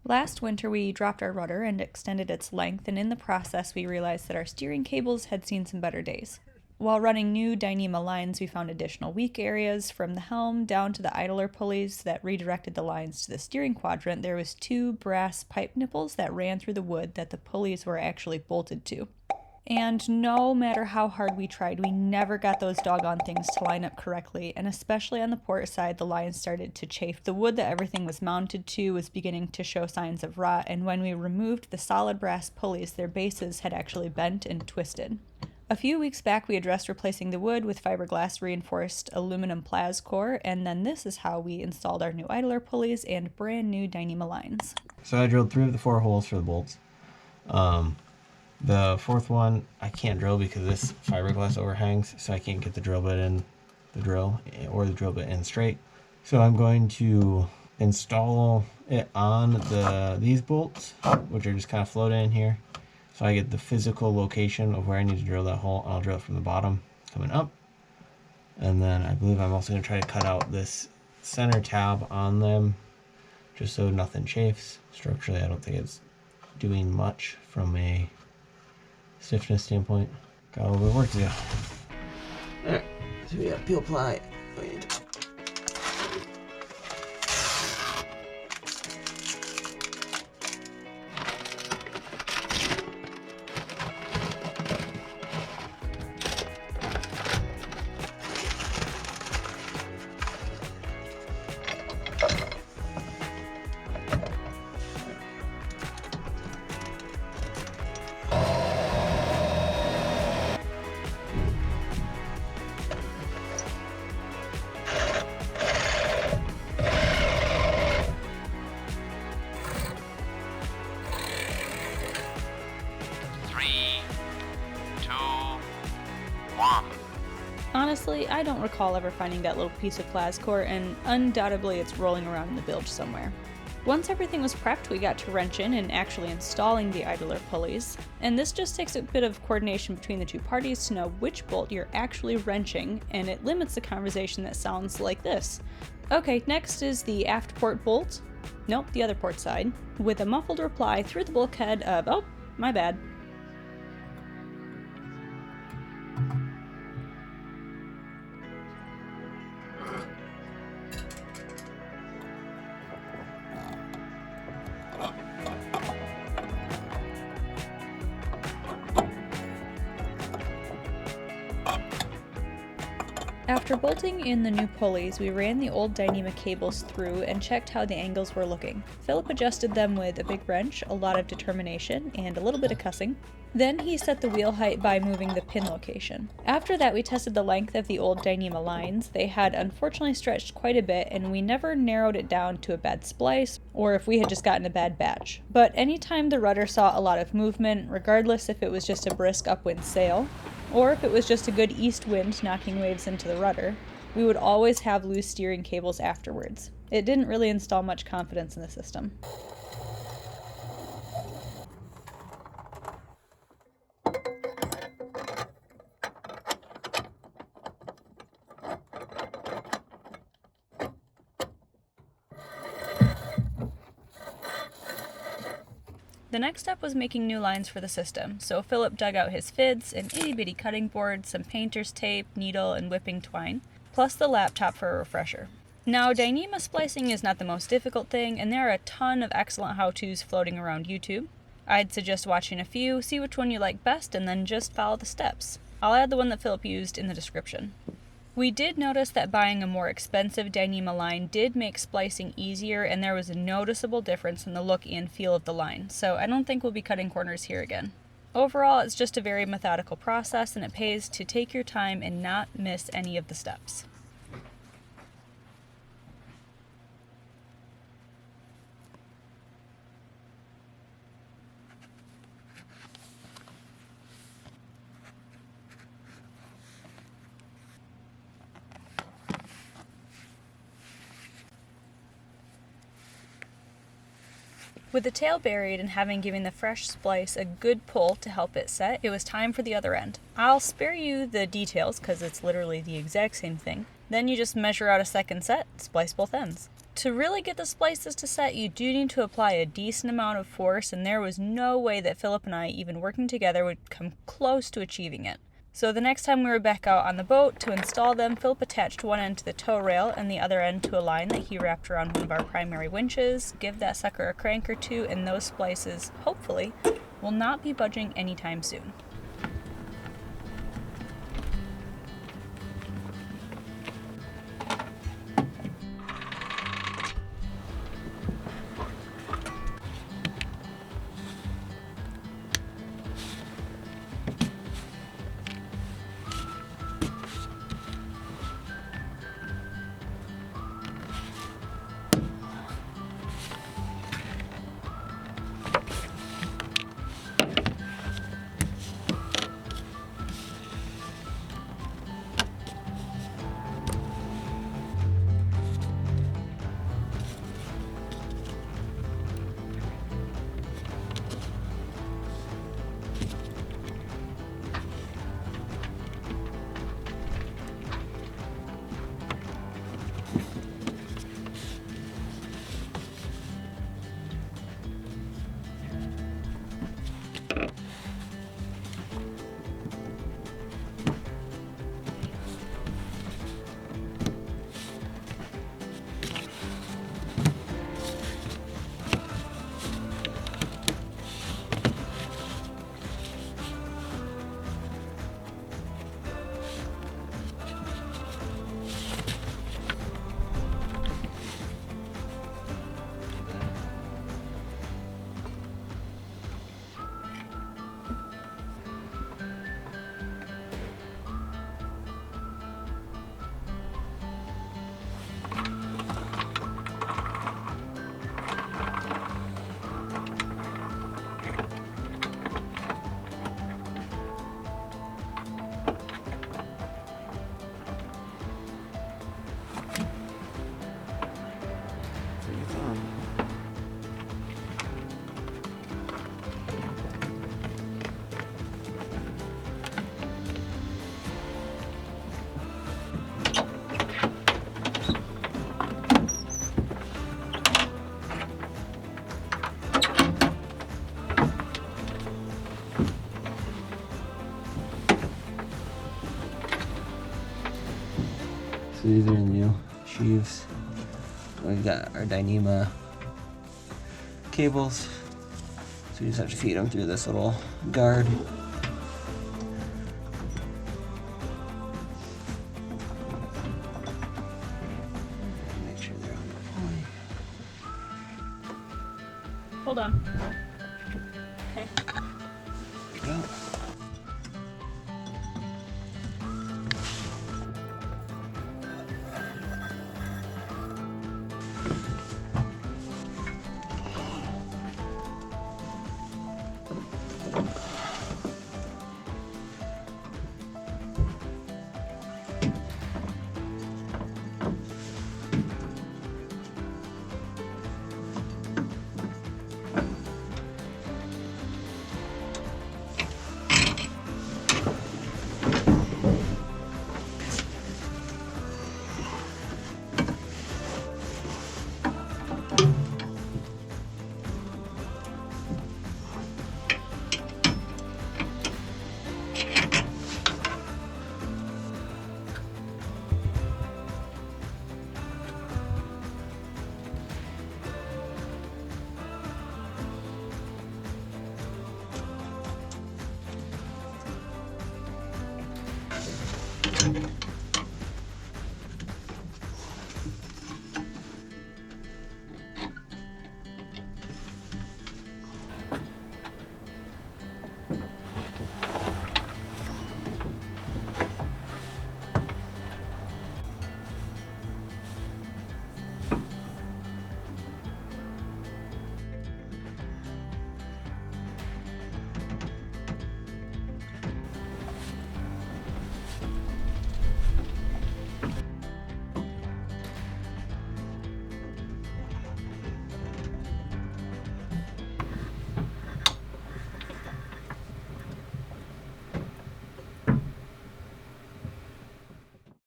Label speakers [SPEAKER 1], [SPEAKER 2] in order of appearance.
[SPEAKER 1] Last winter we dropped our rudder and extended its length, and in the process we realized that our steering cables had seen some better days. While running new Dyneema lines, we found additional weak areas. From the helm down to the idler pulleys that redirected the lines to the steering quadrant, there was 2 brass pipe nipples that ran through the wood that the pulleys were actually bolted to. And no matter how hard we tried, we never got those doggone things to line up correctly, and especially on the port side, the lines started to chafe. The wood that everything was mounted to was beginning to show signs of rot, and when we removed the solid brass pulleys, their bases had actually bent and twisted. A few weeks back, we addressed replacing the wood with fiberglass reinforced aluminum plas core, and then this is how we installed our new idler pulleys and brand new Dyneema lines.
[SPEAKER 2] So I drilled 3 of the 4 holes for the bolts. The 4th one I can't drill because this fiberglass overhangs, so I can't get the drill bit in the drill or the drill bit in straight. So I'm going to install it on these bolts, which are just kind of floating in here. So I get the physical location of where I need to drill that hole, and I'll drill it from the bottom coming up. And then I believe I'm also going to try to cut out this center tab on them just so nothing chafes. Structurally, I don't think it's doing much from a stiffness standpoint. Got a little bit of work to do. Alright, so we got peel ply.
[SPEAKER 1] Honestly, I don't recall ever finding that little piece of plas core, and undoubtedly it's rolling around in the bilge somewhere. Once everything was prepped, we got to wrench in and actually installing the idler pulleys, and this just takes a bit of coordination between the 2 parties to know which bolt you're actually wrenching, and it limits the conversation that sounds like this. Okay, next is the aft port bolt. Nope, the other port side. With a muffled reply through the bulkhead of, oh, my bad. After bolting in the new pulleys, we ran the old Dyneema cables through and checked how the angles were looking. Philip adjusted them with a big wrench, a lot of determination, and a little bit of cussing. Then he set the wheel height by moving the pin location. After that, we tested the length of the old Dyneema lines. They had unfortunately stretched quite a bit, and we never narrowed it down to a bad splice, or if we had just gotten a bad batch. But anytime the rudder saw a lot of movement, regardless if it was just a brisk upwind sail, or if it was just a good east wind knocking waves into the rudder, we would always have loose steering cables afterwards. It didn't really install much confidence in the system. The next step was making new lines for the system, so Philip dug out his fids, an itty-bitty cutting board, some painter's tape, needle, and whipping twine, plus the laptop for a refresher. Now, Dyneema splicing is not the most difficult thing, and there are a ton of excellent how-tos floating around YouTube. I'd suggest watching a few, see which one you like best, and then just follow the steps. I'll add the one that Philip used in the description. We did notice that buying a more expensive Dyneema line did make splicing easier, and there was a noticeable difference in the look and feel of the line, so I don't think we'll be cutting corners here again. Overall, it's just a very methodical process, and it pays to take your time and not miss any of the steps. With the tail buried and having given the fresh splice a good pull to help it set, it was time for the other end. I'll spare you the details because it's literally the exact same thing. Then you just measure out a second set, splice both ends. To really get the splices to set, you do need to apply a decent amount of force, and there was no way that Philip and I, even working together, would come close to achieving it. So the next time we were back out on the boat to install them, Philip attached one end to the tow rail and the other end to a line that he wrapped around one of our primary winches. Give that sucker a crank or two, and those splices, hopefully, will not be budging anytime soon.
[SPEAKER 2] So these are the new sheaves. We've got our Dyneema cables. So you just have to feed them through this little guard. Make sure they're on the pulley.
[SPEAKER 1] Hold on. Okay.
[SPEAKER 2] There we go.